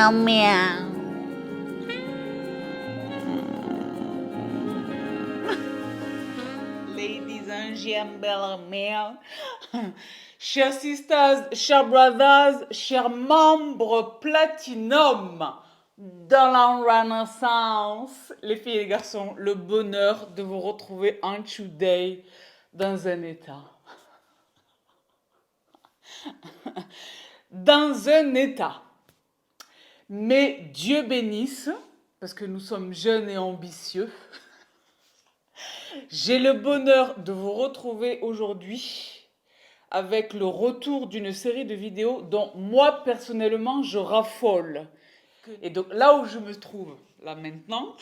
meow, meow. Ladies and gentlemen, chers sisters, chers brothers, chers membres platinum dans la Renaissance, les filles et les garçons, le bonheur de vous retrouver un today dans un état. Dans un état. Mais Dieu bénisse, parce que nous sommes jeunes et ambitieux. J'ai le bonheur de vous retrouver aujourd'hui avec le retour d'une série de vidéos dont moi personnellement je raffole. Et donc là où je me trouve, là maintenant,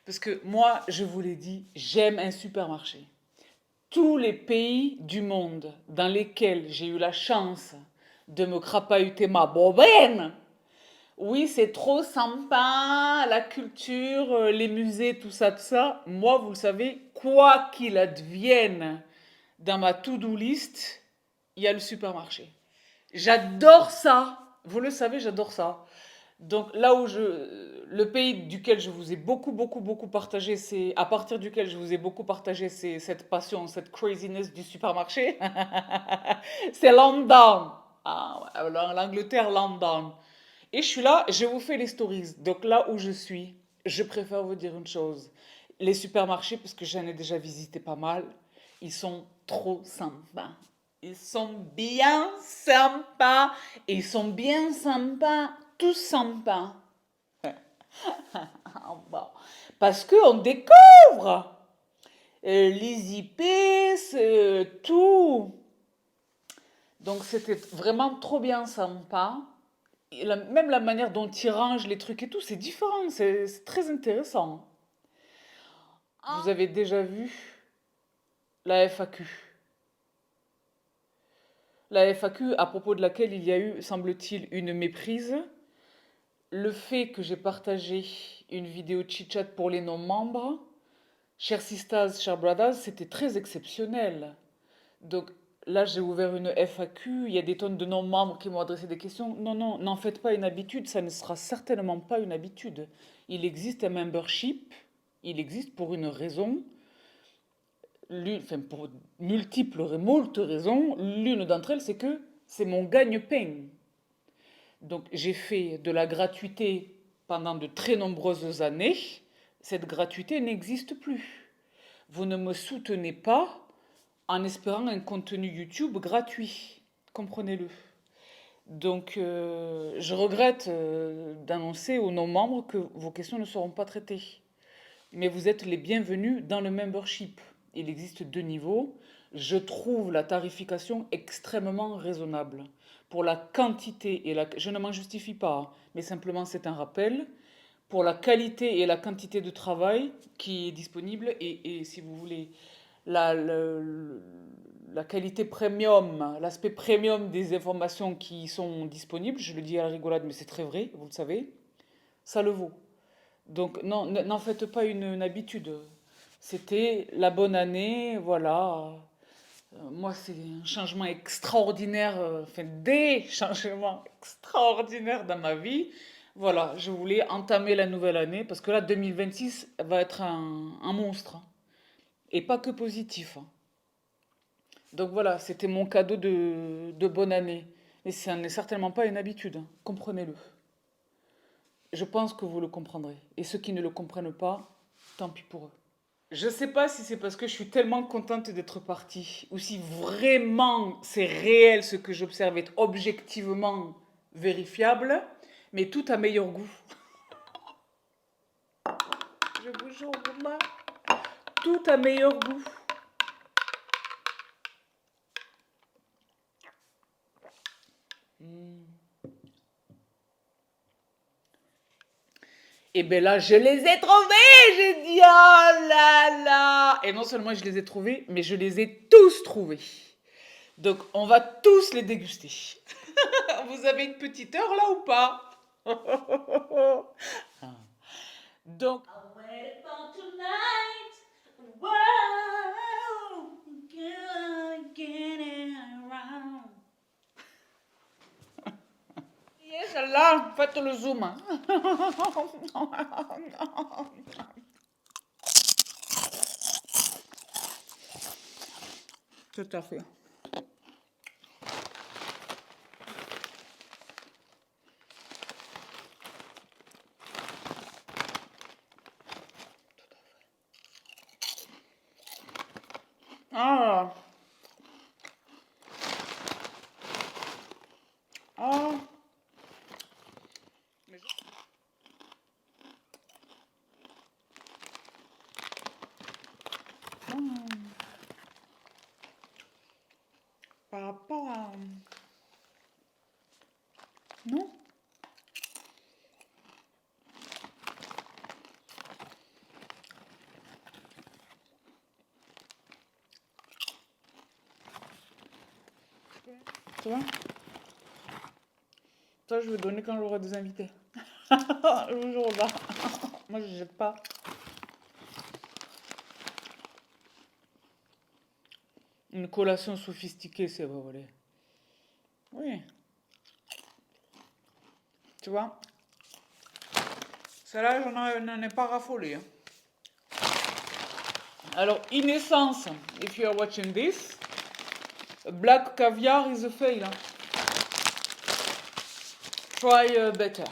parce que moi je vous l'ai dit, j'aime un supermarché. Tous les pays du monde dans lesquels j'ai eu la chance de me crapahuter ma bobaine, oui, c'est trop sympa, la culture, les musées, tout ça, tout ça. Moi, vous le savez, quoi qu'il advienne dans ma to-do list, il y a le supermarché. J'adore ça. Vous le savez, j'adore ça. Donc là où le pays duquel je vous ai beaucoup partagé, c'est à partir duquel je vous ai beaucoup partagé, c'est cette passion, cette craziness du supermarché. C'est London. Ah, ouais, l'Angleterre, London. Et je suis là, je vous fais les stories. Donc là où je suis, je préfère vous dire une chose. Les supermarchés, parce que j'en ai déjà visité pas mal, ils sont trop sympas. Ils sont bien sympas. Et ils sont bien sympas, tous sympas. Bon. Parce qu'on découvre les épices, tout. Donc c'était vraiment trop bien sympa. Et même la manière dont ils rangent les trucs et tout, c'est différent, c'est très intéressant. Vous avez déjà vu la FAQ. La FAQ à propos de laquelle il y a eu, semble-t-il, une méprise. Le fait que j'ai partagé une vidéo chit-chat pour les non-membres, chers sisters, chers brothers, c'était très exceptionnel. Donc là, j'ai ouvert une FAQ, il y a des tonnes de non-membres qui m'ont adressé des questions. Non, non, n'en faites pas une habitude, ça ne sera certainement pas une habitude. Il existe un membership, il existe pour une raison, enfin pour moult raisons. L'une d'entre elles, c'est que c'est mon gagne-pain. Donc j'ai fait de la gratuité pendant de très nombreuses années. Cette gratuité n'existe plus. Vous ne me soutenez pas en espérant un contenu YouTube gratuit. Comprenez-le. Donc, je regrette d'annoncer aux non-membres que vos questions ne seront pas traitées. Mais vous êtes les bienvenus dans le membership. Il existe deux niveaux. Je trouve la tarification extrêmement raisonnable. Pour la quantité et je ne m'en justifie pas, hein, mais simplement c'est un rappel. Pour la qualité et la quantité de travail qui est disponible et si vous voulez la, la qualité premium, l'aspect premium des informations qui sont disponibles, je le dis à la rigolade, mais c'est très vrai, vous le savez, ça le vaut. Donc non, n'en faites pas une habitude. C'était la bonne année, voilà. Moi, c'est un changement extraordinaire, enfin des changements extraordinaires dans ma vie. Voilà, je voulais entamer la nouvelle année parce que là, 2026 va être un monstre, hein. Et pas que positif, hein. Donc voilà, c'était mon cadeau de bonne année. Et ça n'est certainement pas une habitude, hein. Comprenez-le. Je pense que vous le comprendrez. Et ceux qui ne le comprennent pas, tant pis pour eux. Je sais pas si c'est parce que je suis tellement contente d'être partie, ou si vraiment c'est réel ce que j'observe est objectivement vérifiable, mais tout a meilleur goût. Je vous jure, Wallah, tout a meilleur goût. Et bien là, je les ai trouvés. J'ai dit, oh là là. Et non seulement je les ai trouvés, mais je les ai tous trouvés. Donc, on va tous les déguster. Vous avez une petite heure là ou pas? Donc, Ah, faites le zoom. Tout à fait. Ah, ah. Mais par rapport à... Non? Tu vois? Ça, je vais donner quand j'aurai des invités. Le jour là. Moi, je jette pas. Une collation sophistiquée, c'est pas vrai. Oui. Tu vois? Celle-là, n'en ai pas raffolé. Hein. Alors, in essence, if you are watching this, black caviar is a fail. Hein. Try better.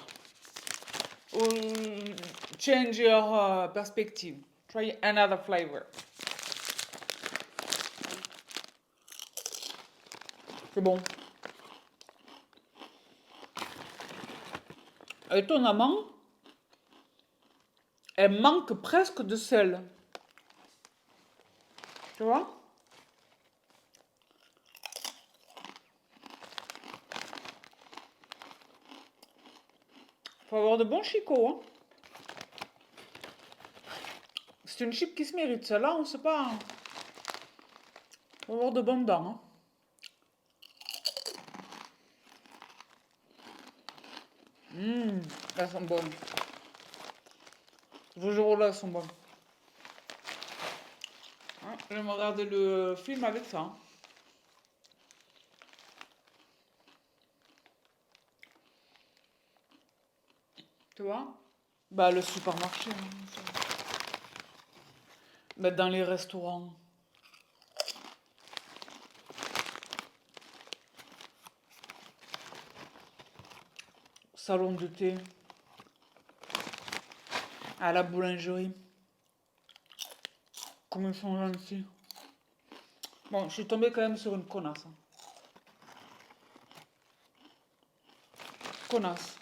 Change your perspective. Try another flavor. C'est bon. Étonnamment, elle manque presque de sel. Tu vois? Faut avoir de bons chicots. Hein. C'est une chip qui se mérite. Celle-là, on sait pas. Faut avoir de bonnes dents. Hein. Elles sont bonnes. Je vous jure, là, elles sont bonnes. Hein, je vais me regarder le film avec ça. Hein. Tu vois? Bah, le supermarché. Hein, bah, dans les restaurants. Salon de thé. À la boulangerie. Comme ils sont gentils. Bon, je suis tombée quand même sur une connasse. Hein. Connasse.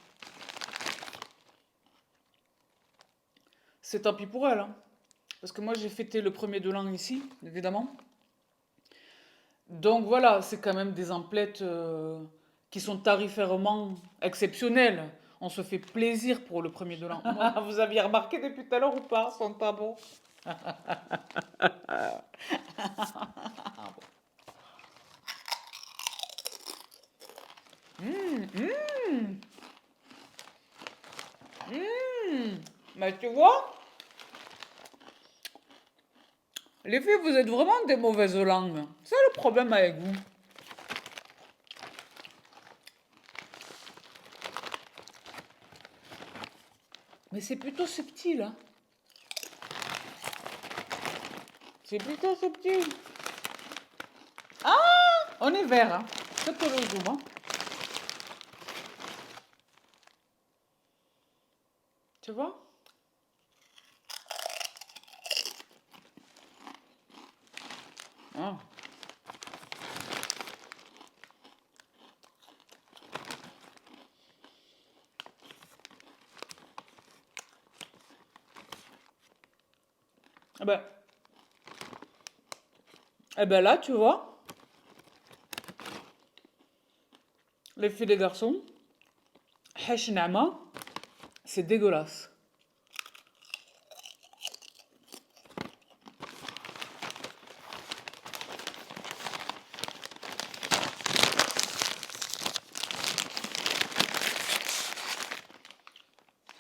C'est tant pis pour elle. Hein. Parce que moi, j'ai fêté le premier de l'an ici, évidemment. Donc voilà, c'est quand même des emplettes qui sont tarifairement exceptionnelles. On se fait plaisir pour le premier de l'an. Vous aviez remarqué depuis tout à l'heure ou pas, son pas bon. Mais tu vois, les filles, vous êtes vraiment des mauvaises langues. C'est le problème avec vous. Mais c'est plutôt subtil, hein. C'est plutôt subtil. Ah, on est vert, hein. C'est pour le zoom, hein. Tu vois? Ah. Eh ben là, tu vois, les filles des garçons, Hesh Nama, c'est dégueulasse.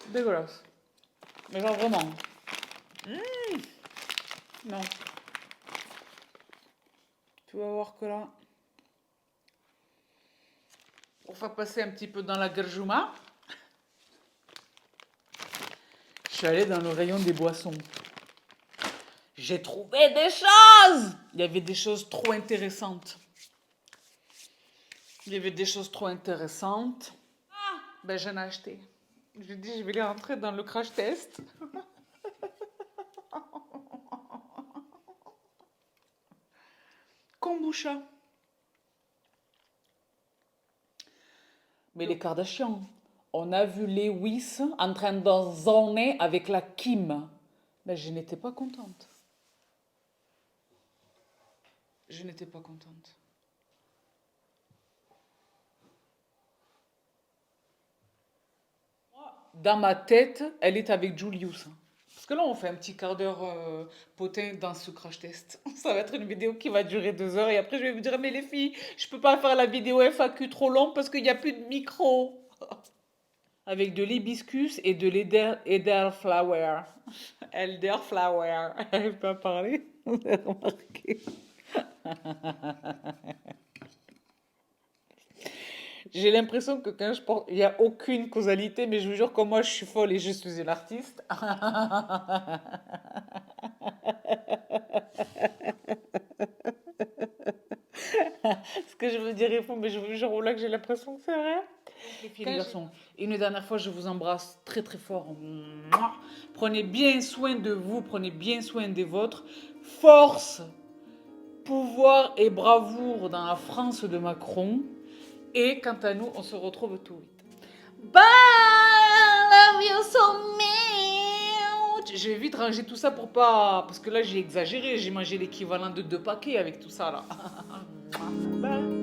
Dégueulasse. Mais genre vraiment. Non. Tu vas voir que là, pour faire passer un petit peu dans la gerjouma, Je suis allée dans le rayon des boissons. J'ai trouvé des choses! Il y avait des choses trop intéressantes. Il y avait des choses trop intéressantes. Ah, ben j'en ai acheté. Je dis, je vais les rentrer dans le crash test. Kombucha. Mais les Kardashians, on a vu Lewis en train de zoner avec la Kim. Mais je n'étais pas contente. Je n'étais pas contente. Dans ma tête, elle est avec Julius. Parce que là, on fait un petit quart d'heure potin dans ce crash test. Ça va être une vidéo qui va durer 2 heures. Et après, je vais vous dire, mais les filles, je peux pas faire la vidéo FAQ trop longue parce qu'il n'y a plus de micro. Avec de l'hibiscus et de l'elderflower. Elderflower. Elle peut pas parler. Vous avez remarqué. J'ai l'impression que quand je porte, il n'y a aucune causalité, mais je vous jure que moi je suis folle et je suis une artiste. Ce que je veux dire est faux, mais je vous jure là que j'ai l'impression que c'est vrai. Les filles, les garçons, une dernière fois, je vous embrasse très très fort. Mouah. Prenez bien soin de vous, prenez bien soin des vôtres. Force, pouvoir et bravoure dans la France de Macron. Et quant à nous, on se retrouve tout vite. Bye, I love you so much. Je vais vite ranger tout ça pour pas... Parce que là, j'ai exagéré. J'ai mangé l'équivalent de 2 paquets avec tout ça, là. Bye.